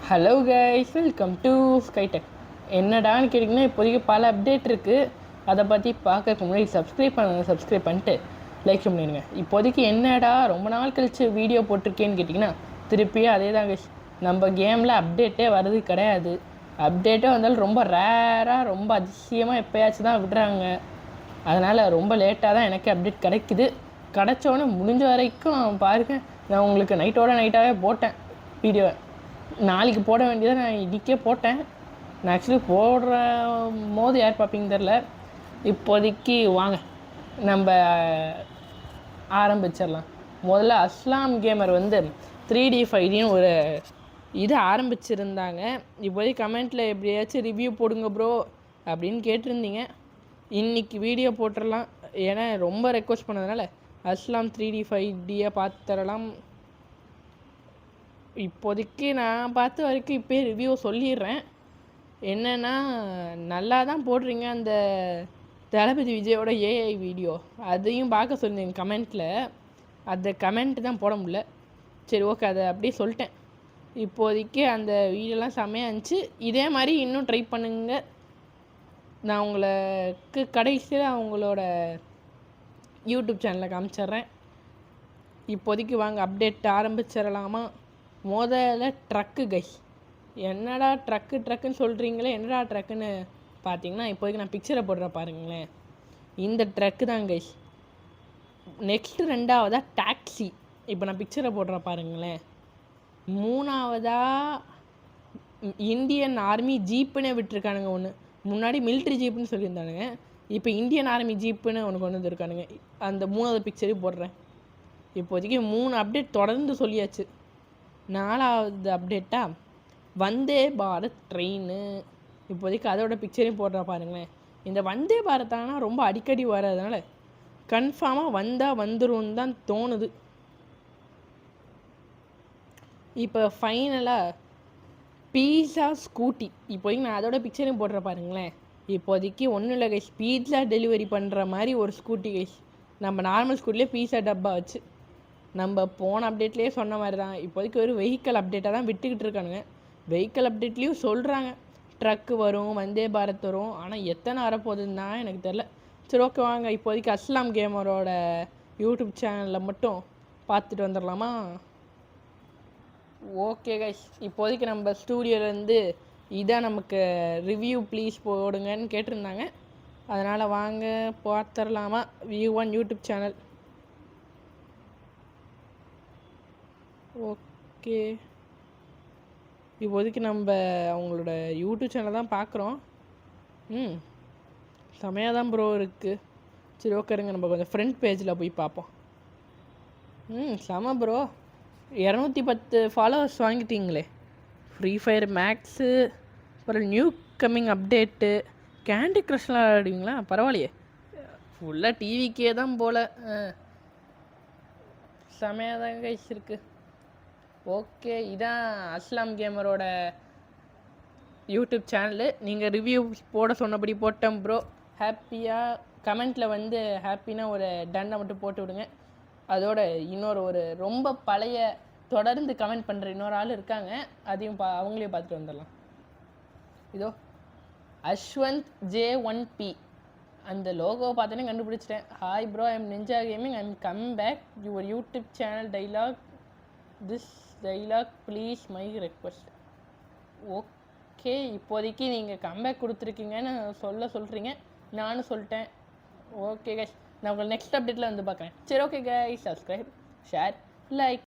Hello guys, welcome to Skydeck. என்னடான்னு கேட்டிங்கன்னா, இப்போதைக்கு பல அப்டேட் இருக்குது. அதை பற்றி பார்க்கறதுக்கு முன்னாடி சப்ஸ்கிரைப் பண்ணிட்டு லைக் பண்ணிடுங்க. இப்போதைக்கு என்னடா ரொம்ப நாள் கழித்து வீடியோ போட்டிருக்கேன்னு கேட்டிங்கன்னா, திருப்பியும் அதே தான் கைஸ். நம்ம கேமில் அப்டேட்டே வர்றது கிடையாது. அப்டேட்டே வந்தாலும் ரொம்ப ரேராக, ரொம்ப அதிசயமாக எப்போயாச்சும் தான் விடுறாங்க. அதனால் ரொம்ப லேட்டாக தான் எனக்கு அப்டேட் கிடைக்குது. கிடச்சோன்னே முடிஞ்ச வரைக்கும் பாருங்கள், நான் உங்களுக்கு நைட்டாகவே போட்டேன் வீடியோவை. நாளைக்கு போட வேண்டியதை நான் இன்றைக்கே போட்டேன். நான் ஆக்சுவலி போடுற போது யார் பார்ப்பீங்கன்னு தெரில. இப்போதைக்கு வாங்க நம்ம ஆரம்பிச்சிடலாம். முதல்ல அஸ்லாம் கேமர் வந்து 3D 5Dன்னு ஒரு இது ஆரம்பிச்சிருந்தாங்க. இப்போதைக்கு கமெண்ட்டில் எப்படியாச்சும் ரிவ்யூ போடுங்க ப்ரோ அப்படின்னு கேட்டிருந்தீங்க. இன்றைக்கி வீடியோ போட்டுடலாம். ஏன்னா ரொம்ப ரெக்வஸ்ட் பண்ணதுனால அஸ்லாம் 3D 5Dயை பார்த்து தரலாம். இப்போதைக்கு நான் பார்த்த வரைக்கும் இப்போயே ரிவ்யூ சொல்லிடுறேன். என்னென்னா, நல்லா தான் போடுறீங்க அந்த தளபதி விஜயோட ஏஐ வீடியோ. அதையும் பார்க்க சொல்லியிருந்தேன் கமெண்ட்டில். அந்த கமெண்ட் தான் போட முடியல. சரி, ஓகே, அதை அப்படியே சொல்லிட்டேன். இப்போதைக்கு அந்த வீடியோலாம் செம்மையாக இருந்துச்சு. இதே மாதிரி இன்னும் ட்ரை பண்ணுங்க. நான் உங்களுக்கு கடைசியில் அவங்களோட யூடியூப் சேனலில் காமிச்சிட்றேன். இப்போதைக்கு வாங்க அப்டேட் ஆரம்பிச்சிடலாமா? முதல்ல ட்ரக்கு கைஸ். என்னடா ட்ரக்குன்னு சொல்கிறீங்களே, என்னடா ட்ரக்குன்னு பார்த்தீங்கன்னா, இப்போதைக்கு நான் பிக்சரை போடுற பாருங்களேன். இந்த ட்ரக்கு தான் கைஸ். நெக்ஸ்ட்டு ரெண்டாவதாக டாக்ஸி. இப்போ நான் பிக்சரை போடுற பாருங்களேன். மூணாவதாக இந்தியன் ஆர்மி ஜீப்புன்னே விட்டுருக்கானுங்க ஒன்று. முன்னாடி மிலிட்ரி ஜீப்புன்னு சொல்லியிருந்தானுங்க. இப்போ இந்தியன் ஆர்மி ஜீப்புன்னு ஒன்று கொண்டு வந்துருக்கானுங்க. அந்த மூணாவது பிக்சரையும் போடுறேன். இப்போதைக்கு 3 அப்டேட் தொடர்ந்து சொல்லியாச்சு. 4வது அப்டேட்டாக வந்தே பாரத் ட்ரெயின். இப்போதைக்கு அதோட பிக்சரையும் போடுறா பாருங்களேன். இந்த வந்தே பாரத்தானா ரொம்ப அடிக்கடி வர்றதுனால கன்ஃபார்மாக வந்தால் வந்துடும் தான் தோணுது. இப்போ ஃபைனலாக பீஸா ஸ்கூட்டி. இப்போதைக்கு நான் அதோட பிக்சரையும் போடுற பாருங்களேன். இப்போதைக்கு ஒன்றும் இல்லை கைஸ், பீஸா டெலிவரி பண்ணுற மாதிரி ஒரு ஸ்கூட்டி கைஸ். நம்ம நார்மல் ஸ்கூட்டிலே பீஸா டப்பா வச்சு நம்ம போன அப்டேட்லேயே சொன்ன மாதிரி தான். இப்போதைக்கு ஒரு வெஹிக்கல் அப்டேட்டாக தான் விட்டுக்கிட்டு இருக்கானுங்க. வெஹிக்கல் அப்டேட்லேயும் சொல்கிறாங்க ட்ரக்கு வரும், வந்தே பாரத் வரும். ஆனால் எத்தனை வரப்போகுதுன்னு தான் எனக்கு தெரில. சரி, ஓகே, வாங்க இப்போதைக்கு அஸ்லாம் கேமரோட யூடியூப் சேனலில் மட்டும் பார்த்துட்டு வந்துடலாமா? ஓகே கைஸ், இப்போதைக்கு நம்ம ஸ்டூடியோலேருந்து இதான் நமக்கு ரிவ்யூ ப்ளீஸ் போடுங்கன்னு கேட்டிருந்தாங்க. அதனால் வாங்க பார்த்துடலாமா? V1 YouTube channel. ஓகே, இப்போதைக்கு நம்ம அவங்களோட யூடியூப் சேனல் தான் பார்க்குறோம். செமையாக தான் ப்ரோ இருக்குது. சரி, ஓகேங்க, நம்ம கொஞ்சம் ஃப்ரண்ட் பேஜில் போய் பார்ப்போம். செம ப்ரோ, 210 ஃபாலோவர்ஸ் வாங்கிட்டீங்களே. ஃப்ரீ ஃபயர் மேக்ஸு, அப்புறம் நியூ கம்மிங் அப்டேட்டு, கேண்டி க்ரஷ்லாம் ஆடுவீங்களா? பரவாயில்லையே, ஃபுல்லாக டிவிக்கே தான் போல். செமையாக தான் கைஸ் இருக்குது. ஓகே, இதான் அஸ்லாம் கேமரோட யூடியூப் சேனலு. நீங்கள் ரிவ்யூ போட சொன்னபடி போட்டேன் ப்ரோ. ஹாப்பியாக கமெண்ட்டில் வந்து ஹாப்பினா ஒரு டன்னை மட்டும் போட்டு விடுங்க. அதோட ஒரு ரொம்ப பழைய தொடர்ந்து கமெண்ட் பண்ணுற இன்னொரு ஆள் இருக்காங்க. அதையும் அவங்களையும் பார்த்துட்டு வந்துடலாம். இதோ அஸ்வந்த் J1P. அந்த லோகோவை பார்த்தோன்னே கண்டுபிடிச்சிட்டேன். Hi bro, I am ninja gaming. I am come back your YouTube channel dialogue. This dialogue please my request. Okay, இப்போதைக்கு நீங்கள் கம்பேக் கொடுத்துருக்கீங்கன்னு சொல்கிறீங்க. நானும் சொல்லிட்டேன். ஓகே கைஸ், நான் உங்களை நெக்ஸ்ட் அப்டேட்டில் வந்து பார்க்குறேன். சரி, okay guys, subscribe, share, like.